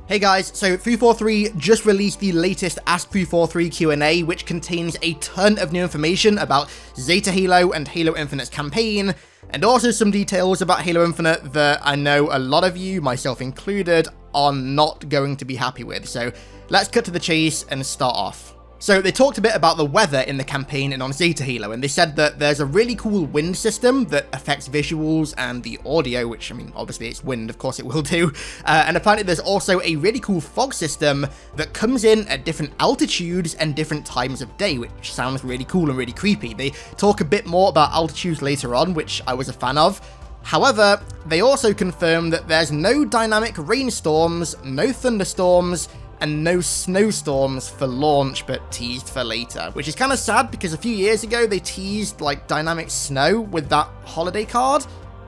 Hey guys, so 343 just released the latest Ask 343 Q&A, which contains a ton of new information about Zeta Halo and Halo Infinite's campaign, and also some details about Halo Infinite that I know a lot of you, myself included, are not going to be happy with. So let's cut to the chase and start off. So they talked a bit about the weather in the campaign and on Zeta Halo, and they said that there's a really cool wind system that affects visuals and the audio, which, I mean, obviously it's wind, of course it will do. And apparently there's also a really cool fog system that comes in at different altitudes and different times of day, which sounds really cool and really creepy. They talk a bit more about altitudes later on, which I was a fan of. However, they also confirm that there's no dynamic rainstorms, no thunderstorms, and no snowstorms for launch, but teased for later, which is kind of sad because a few years ago they teased like dynamic snow with that holiday card.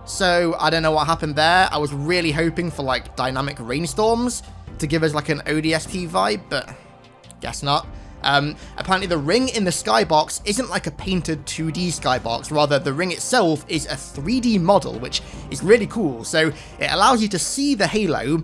So I don't know what happened there. I was really hoping for like dynamic rainstorms to give us like an ODST vibe, but guess not. Apparently the ring in the skybox isn't like a painted 2D skybox, rather the ring itself is a 3D model, which is really cool. So it allows you to see the Halo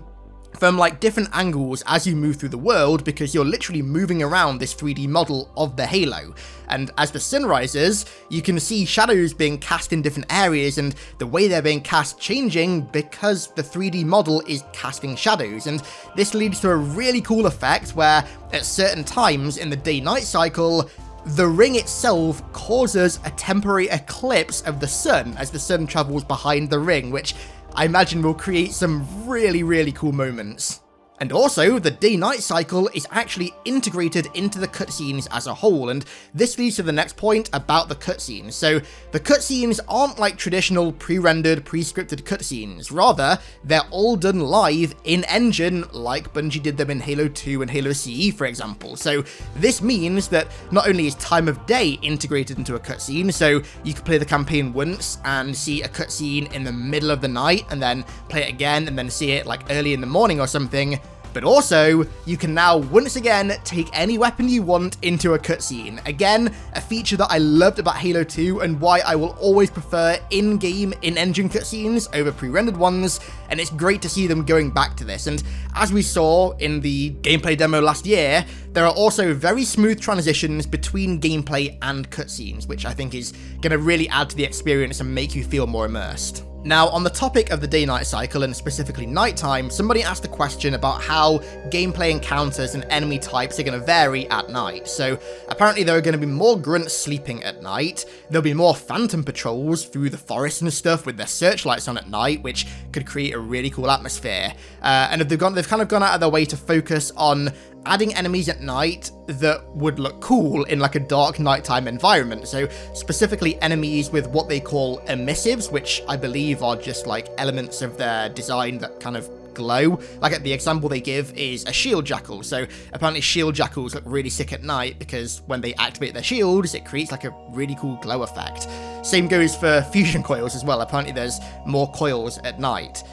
from like different angles as you move through the world, because you're literally moving around this 3D model of the Halo. And as the sun rises, you can see shadows being cast in different areas, and the way they're being cast changing because the 3D model is casting shadows. And this leads to a really cool effect where at certain times in the day-night cycle, the ring itself causes a temporary eclipse of the sun as the sun travels behind the ring, which I imagine will create some really, really cool moments. And also, the day-night cycle is actually integrated into the cutscenes as a whole, and this leads to the next point about the cutscenes. So, the cutscenes aren't like traditional pre-rendered, pre-scripted cutscenes. Rather, they're all done live in-engine, like Bungie did them in Halo 2 and Halo CE, for example. So, this means that not only is time of day integrated into a cutscene, so you can play the campaign once and see a cutscene in the middle of the night, and then play it again, and then see it like early in the morning or something. But also, you can now once again take any weapon you want into a cutscene. Again, a feature that I loved about Halo 2 and why I will always prefer in-game, in-engine cutscenes over pre-rendered ones, and it's great to see them going back to this. And as we saw in the gameplay demo last year, there are also very smooth transitions between gameplay and cutscenes, which I think is going to really add to the experience and make you feel more immersed. Now, on the topic of the day-night cycle, and specifically nighttime, somebody asked a question about how gameplay encounters and enemy types are going to vary at night. So, apparently there are going to be more grunts sleeping at night, there'll be more phantom patrols through the forest and stuff with their searchlights on at night, which could create a really cool atmosphere. And they've kind of gone out of their way to focus on adding enemies at night that would look cool in like a dark nighttime environment. So specifically enemies with what they call emissives, which I believe are just like elements of their design that kind of glow. Like the example they give is a shield jackal. So apparently shield jackals look really sick at night because when they activate their shields, it creates like a really cool glow effect. Same goes for fusion coils as well. Apparently there's more coils at night.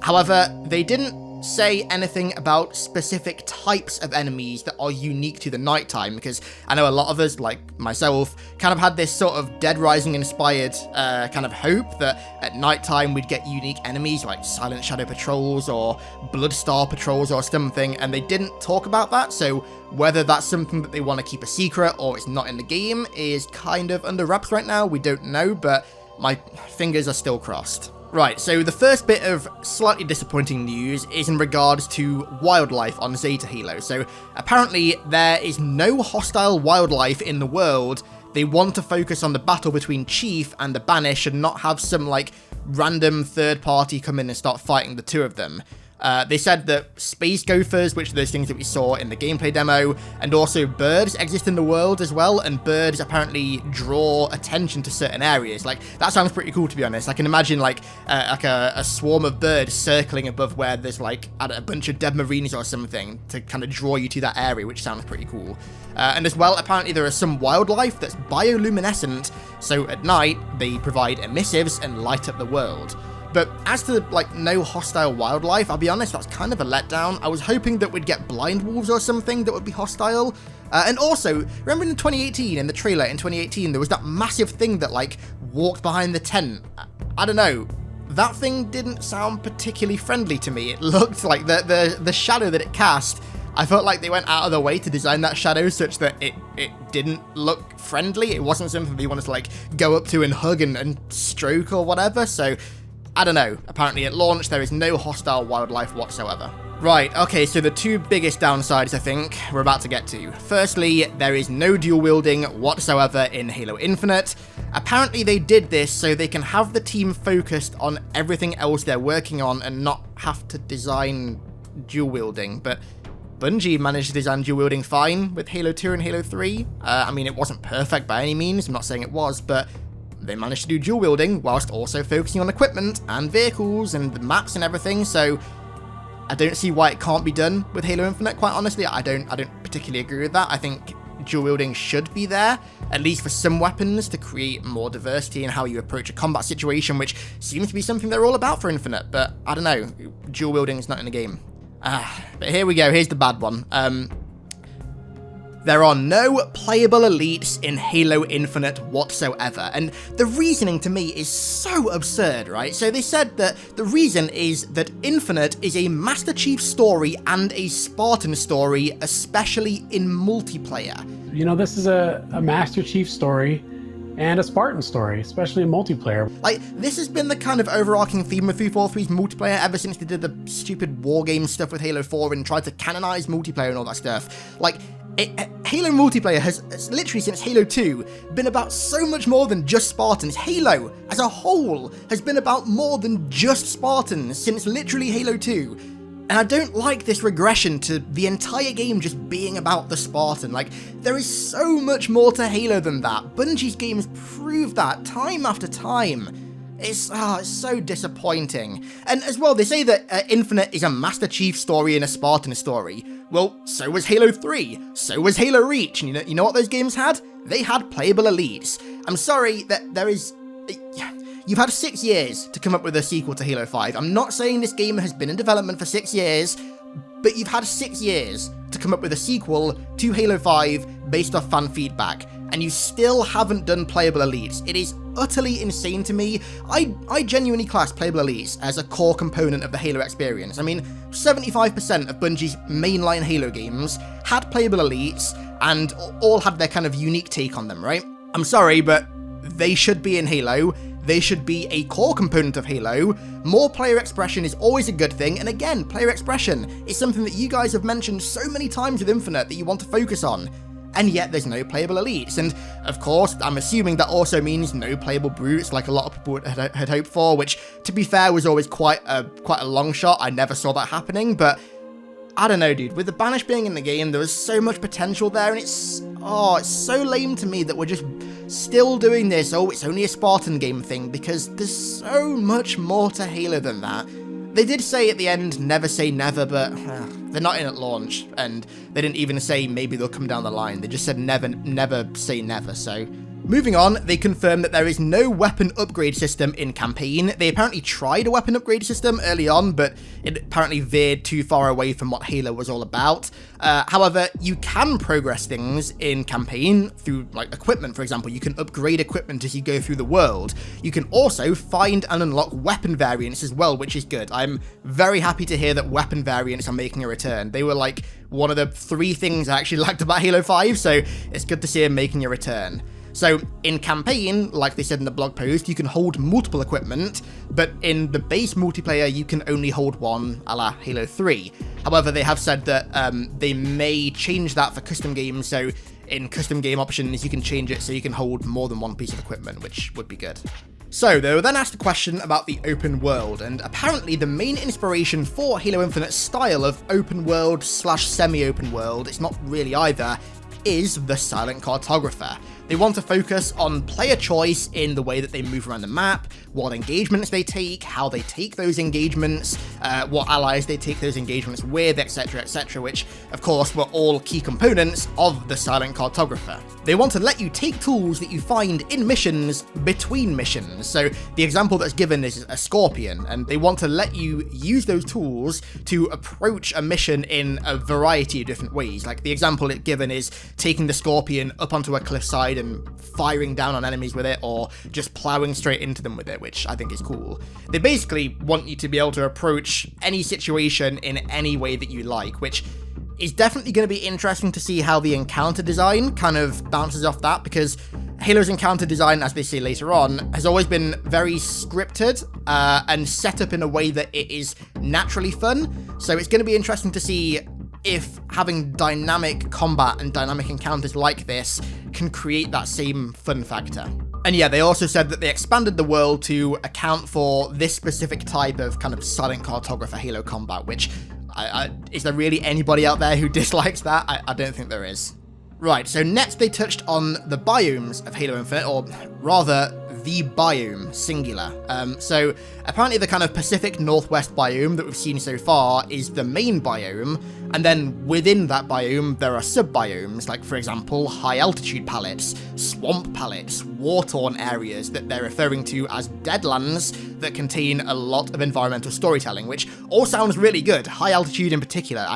However, they didn't say anything about specific types of enemies that are unique to the nighttime, because I know a lot of us, like myself, kind of had this sort of Dead Rising inspired kind of hope that at nighttime we'd get unique enemies like Silent Shadow Patrols or Bloodstar Patrols or something, and they didn't talk about that. So whether that's something that they want to keep a secret or it's not in the game is kind of under wraps right now. We don't know, but my fingers are still crossed. Right, so the first bit of slightly disappointing news is in regards to wildlife on Zeta Halo. So apparently there is no hostile wildlife in the world. They want to focus on the battle between Chief and the Banished and not have some like random third party come in and start fighting the two of them. They said that space gophers, which are those things that we saw in the gameplay demo, and also birds exist in the world as well, and birds apparently draw attention to certain areas. Like, that sounds pretty cool, to be honest. I can imagine like a swarm of birds circling above where there's like a bunch of dead marines or something to kind of draw you to that area, which sounds pretty cool. And as well, apparently there is some wildlife that's bioluminescent, so at night they provide emissives and light up the world. But as to, like, no hostile wildlife, I'll be honest, that's kind of a letdown. I was hoping that we'd get blind wolves or something that would be hostile. And also, remember in 2018, in the trailer in 2018, there was that massive thing that, like, walked behind the tent. I don't know. that thing didn't sound particularly friendly to me. It looked like the shadow that it cast, I felt like they went out of their way to design that shadow such that it didn't look friendly. It wasn't something that you wanted to like go up to and hug and stroke or whatever, so I don't know. Apparently at launch there is no hostile wildlife whatsoever. Right, okay, so the two biggest downsides I think we're about to get to. Firstly, there is no dual wielding whatsoever in Halo Infinite. Apparently they did this so they can have the team focused on everything else they're working on and not have to design dual wielding, but Bungie managed to design dual wielding fine with Halo 2 and Halo 3. I mean, it wasn't perfect by any means, I'm not saying it was, but they managed to do dual wielding whilst also focusing on equipment and vehicles and the maps and everything, so I don't see why it can't be done with Halo Infinite, quite honestly. I don't particularly agree with that. I think dual wielding should be there, at least for some weapons, to create more diversity in how you approach a combat situation, which seems to be something they're all about for Infinite, but I don't know, dual wielding is not in the game. But here we go, here's the bad one. There are no playable elites in Halo Infinite whatsoever, and the reasoning to me is so absurd, right? So they said that the reason is that Infinite is a Master Chief story and a Spartan story, especially in multiplayer. You know, this is a Master Chief story and a Spartan story, especially in multiplayer. Like, this has been the kind of overarching theme of 343's multiplayer ever since they did the stupid war game stuff with Halo 4 and tried to canonize multiplayer and all that stuff. Like, Halo multiplayer has literally since Halo 2 been about so much more than just Spartans. Halo as a whole has been about more than just Spartans since literally Halo 2. And I don't like this regression to the entire game just being about the Spartan. Like, there is so much more to Halo than that. Bungie's games prove that time after time. It's so disappointing. And as well, they say that Infinite is a Master Chief story and a Spartan story. Well, so was Halo 3, so was Halo Reach, and you know what those games had? They had Playable Elites. I'm sorry that there is... You've had 6 years to come up with a sequel to Halo 5. I'm not saying this game has been in development for 6 years, but you've had 6 years to come up with a sequel to Halo 5 based off fan feedback, and you still haven't done Playable Elites. It is utterly insane to me. I genuinely class Playable Elites as a core component of the Halo experience. I mean, 75% of Bungie's mainline Halo games had Playable Elites, and all had their kind of unique take on them, right? I'm sorry, but they should be in Halo. They should be a core component of Halo. More player expression is always a good thing, and again, player expression is something that you guys have mentioned so many times with Infinite that you want to focus on. And yet there's no playable elites, and of course, I'm assuming that also means no playable brutes like a lot of people had hoped for, which, to be fair, was always quite a long shot. I never saw that happening, but I don't know, dude. With the Banished being in the game, there was so much potential there, and it's so lame to me that we're just still doing this, it's only a Spartan game thing, because there's so much more to Halo than that. They did say at the end, never say never, but they're not in at launch, and they didn't even say maybe they'll come down the line. They just said never say never, so... Moving on, they confirmed that there is no weapon upgrade system in campaign. They apparently tried a weapon upgrade system early on, but it apparently veered too far away from what Halo was all about. However, you can progress things in campaign through, like, equipment, for example. You can upgrade equipment as you go through the world. You can also find and unlock weapon variants as well, which is good. I'm very happy to hear that weapon variants are making a return. They were, like, one of the 3 things I actually liked about Halo 5, so it's good to see them making a return. So, in campaign, like they said in the blog post, you can hold multiple equipment, but in the base multiplayer, you can only hold one, a la Halo 3. However, they have said that they may change that for custom games, so in custom game options, you can change it so you can hold more than one piece of equipment, which would be good. So, they were then asked a question about the open world, and apparently the main inspiration for Halo Infinite's style of open world / semi-open world, it's not really either, is the Silent Cartographer. They want to focus on player choice in the way that they move around the map, what engagements they take, how they take those engagements, what allies they take those engagements with, etc, which, of course, were all key components of the Silent Cartographer. They want to let you take tools that you find in missions between missions. So the example that's given is a Scorpion, and they want to let you use those tools to approach a mission in a variety of different ways. Like the example given is taking the Scorpion up onto a cliffside side and firing down on enemies with it, or just plowing straight into them with it, which I think is cool. They basically want you to be able to approach any situation in any way that you like, which is definitely going to be interesting to see how the encounter design kind of bounces off that, because Halo's encounter design, as they say later on, has always been very scripted and set up in a way that it is naturally fun. So it's going to be interesting to see if having dynamic combat and dynamic encounters like this can create that same fun factor. And yeah, they also said that they expanded the world to account for this specific type of kind of Silent Cartographer Halo combat, which is there really anybody out there who dislikes that? I don't think there is. Right, so next they touched on the biomes of Halo Infinite, or rather, the biome, singular. So apparently the kind of Pacific Northwest biome that we've seen so far is the main biome, and then within that biome there are sub-biomes, like for example, high altitude palettes, swamp palettes, war-torn areas that they're referring to as deadlands that contain a lot of environmental storytelling, which all sounds really good. High altitude in particular,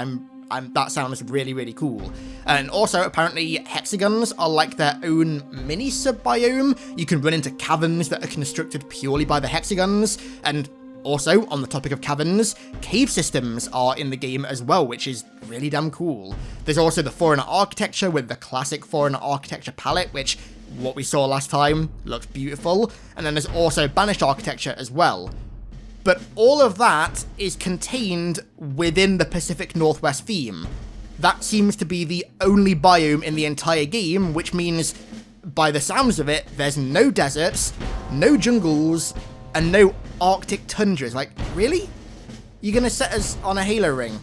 that sounds really, really cool. And also, apparently, hexagons are like their own mini sub-biome. You can run into caverns that are constructed purely by the hexagons. And also, on the topic of caverns, cave systems are in the game as well, which is really damn cool. There's also the Forerunner architecture with the classic Forerunner architecture palette, which, what we saw last time, looks beautiful. And then there's also Banished architecture as well. But all of that is contained within the Pacific Northwest theme. That seems to be the only biome in the entire game, which means, by the sounds of it, there's no deserts, no jungles, and no Arctic tundras. Like, really? You're gonna set us on a Halo ring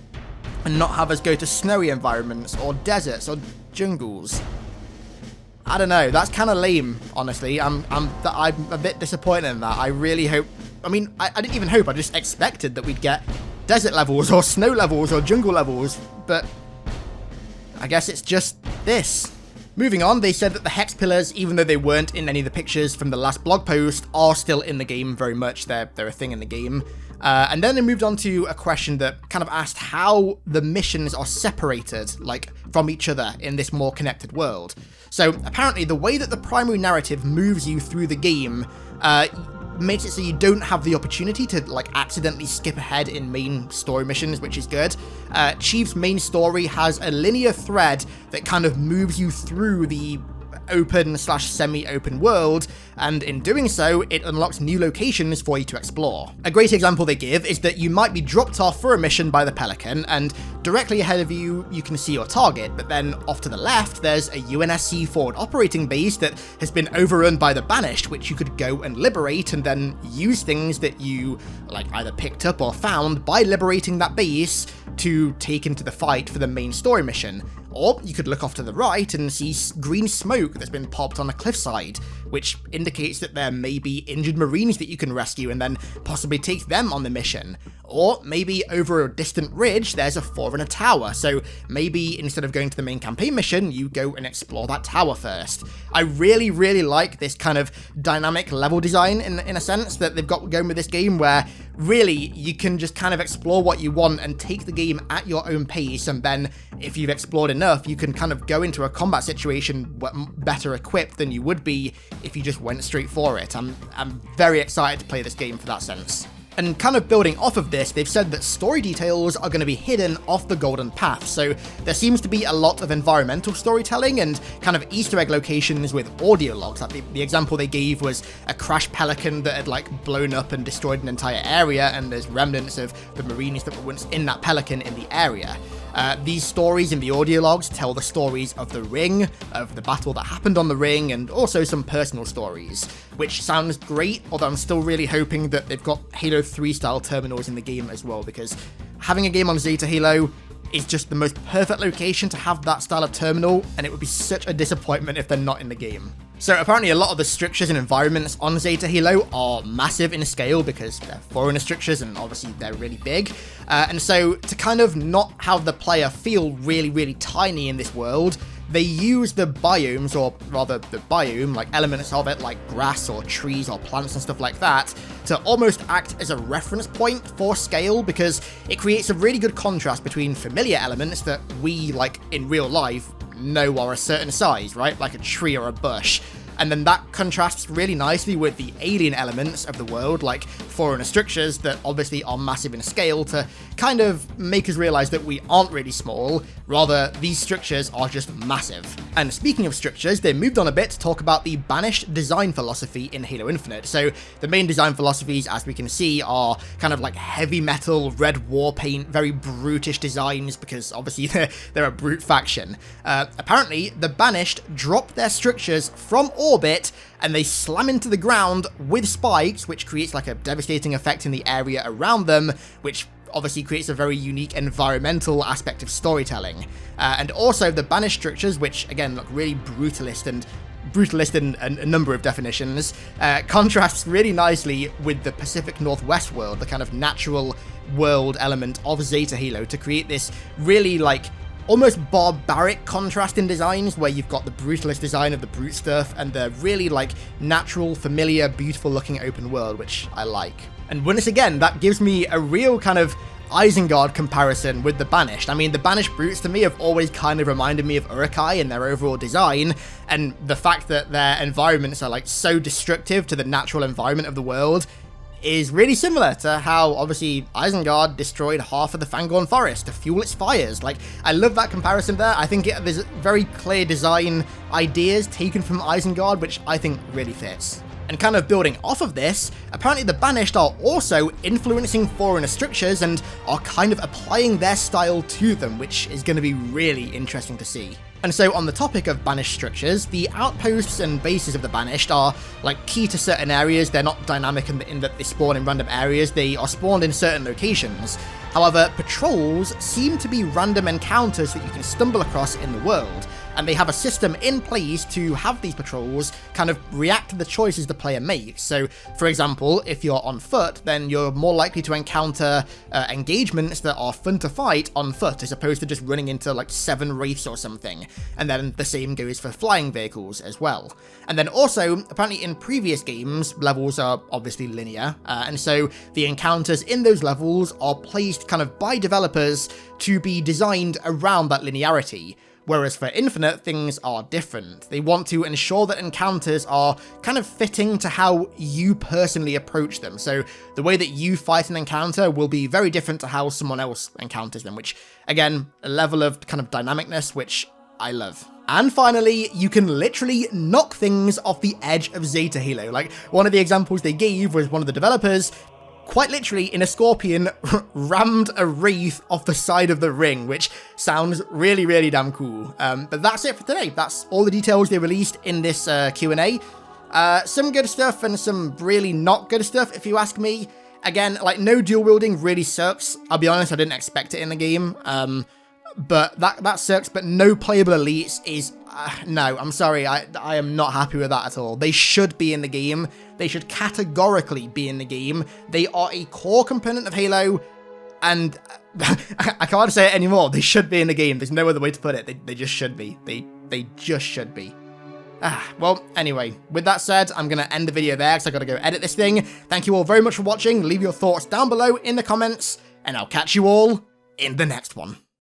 and not have us go to snowy environments, or deserts, or jungles? I don't know, that's kind of lame, honestly. I'm a bit disappointed in that. I really hope... I mean, I didn't even hope, I just expected that we'd get desert levels, or snow levels, or jungle levels, but I guess it's just this. Moving on, they said that the Hex Pillars, even though they weren't in any of the pictures from the last blog post, are still in the game very much. They're a thing in the game. And then they moved on to a question that kind of asked how the missions are separated, like, from each other in this more connected world. So apparently the way that the primary narrative moves you through the game makes it so you don't have the opportunity to like accidentally skip ahead in main story missions, which is good. Chief's main story has a linear thread that kind of moves you through the open/semi-open world, and in doing so, it unlocks new locations for you to explore. A great example they give is that you might be dropped off for a mission by the Pelican, and directly ahead of you, you can see your target, but then off to the left, there's a UNSC forward operating base that has been overrun by the Banished, which you could go and liberate, and then use things that you like either picked up or found by liberating that base to take into the fight for the main story mission. Or you could look off to the right and see green smoke that's been popped on a cliffside, which indicates that there may be injured Marines that you can rescue and then possibly take them on the mission. Or maybe over a distant ridge there's a Forerunner tower, so maybe instead of going to the main campaign mission, you go and explore that tower first. I really, really like this kind of dynamic level design in a sense that they've got going with this game, where really you can just kind of explore what you want and take the game at your own pace, and then if you've explored enough, you can kind of go into a combat situation better equipped than you would be if you just went straight for it. I'm very excited to play this game for that sense. And kind of building off of this, they've said that story details are going to be hidden off the Golden Path, so there seems to be a lot of environmental storytelling and kind of Easter egg locations with audio logs. Like the example they gave was a crashed Pelican that had like blown up and destroyed an entire area, and there's remnants of the Marines that were once in that Pelican in the area. These stories in the audio logs tell the stories of the Ring, of the battle that happened on the Ring, and also some personal stories, which sounds great, although I'm still really hoping that they've got Halo 3 style terminals in the game as well, because having a game on Zeta Halo is just the most perfect location to have that style of terminal, and it would be such a disappointment if they're not in the game. So apparently a lot of the structures and environments on Zeta Halo are massive in scale because they're Forerunner structures and obviously they're really big. And so to kind of not have the player feel really, really tiny in this world, they use the biomes, or rather the biome, like elements of it, like grass or trees or plants and stuff like that, to almost act as a reference point for scale, because it creates a really good contrast between familiar elements that we, like in real life, know are a certain size, right? Like a tree or a bush. And then that contrasts really nicely with the alien elements of the world, like foreigner structures that obviously are massive in scale, to kind of make us realize that we aren't really small, rather these structures are just massive. And speaking of structures, they moved on a bit to talk about the Banished design philosophy in Halo Infinite. So the main design philosophies, as we can see, are kind of like heavy metal, red war paint, very brutish designs, because obviously they're a brute faction. Apparently, the Banished drop their structures from orbit and they slam into the ground with spikes, which creates like a devastating effect in the area around them, which obviously creates a very unique environmental aspect of storytelling. And also the Banished structures, which again look really brutalist in a number of definitions, contrasts really nicely with the Pacific Northwest world, the kind of natural world element of Zeta Halo, to create this really like almost barbaric contrast in designs, where you've got the brutalist design of the brute stuff and the really like natural, familiar, beautiful looking open world, which I like. And once again, that gives me a real kind of Isengard comparison with the Banished. I mean, the Banished brutes to me have always kind of reminded me of Uruk-hai in their overall design, and the fact that their environments are like so destructive to the natural environment of the world is really similar to how, obviously, Isengard destroyed half of the Fangorn Forest to fuel its fires. Like, I love that comparison there. I think there's very clear design ideas taken from Isengard, which I think really fits. And kind of building off of this, apparently the Banished are also influencing foreigner structures and are kind of applying their style to them, which is going to be really interesting to see. And so on the topic of Banished structures, the outposts and bases of the Banished are like key to certain areas. They're not dynamic in that they spawn in random areas, they are spawned in certain locations. However, patrols seem to be random encounters that you can stumble across in the world, and they have a system in place to have these patrols kind of react to the choices the player makes. So, for example, if you're on foot, then you're more likely to encounter engagements that are fun to fight on foot, as opposed to just running into like 7 wraiths or something. And then the same goes for flying vehicles as well. And then also, apparently in previous games, levels are obviously linear, and so the encounters in those levels are placed kind of by developers to be designed around that linearity. Whereas for Infinite, things are different. They want to ensure that encounters are kind of fitting to how you personally approach them. So the way that you fight an encounter will be very different to how someone else encounters them, which, again, a level of kind of dynamicness, which I love. And finally, you can literally knock things off the edge of Zeta Halo. Like, one of the examples they gave was one of the developers quite literally, in a Scorpion, rammed a wraith off the side of the ring, which sounds really, really damn cool. But that's it for today. That's all the details they released in this Q&A. Some good stuff and some really not good stuff, if you ask me. Again, like, no dual wielding really sucks. I'll be honest, I didn't expect it in the game. But that sucks, but no playable elites is... no, I'm sorry, I am not happy with that at all. They should be in the game. They should categorically be in the game. They are a core component of Halo, and I can't say it anymore. They should be in the game. There's no other way to put it. They just should be. They just should be. Well, anyway, with that said, I'm going to end the video there because I've got to go edit this thing. Thank you all very much for watching. Leave your thoughts down below in the comments, and I'll catch you all in the next one.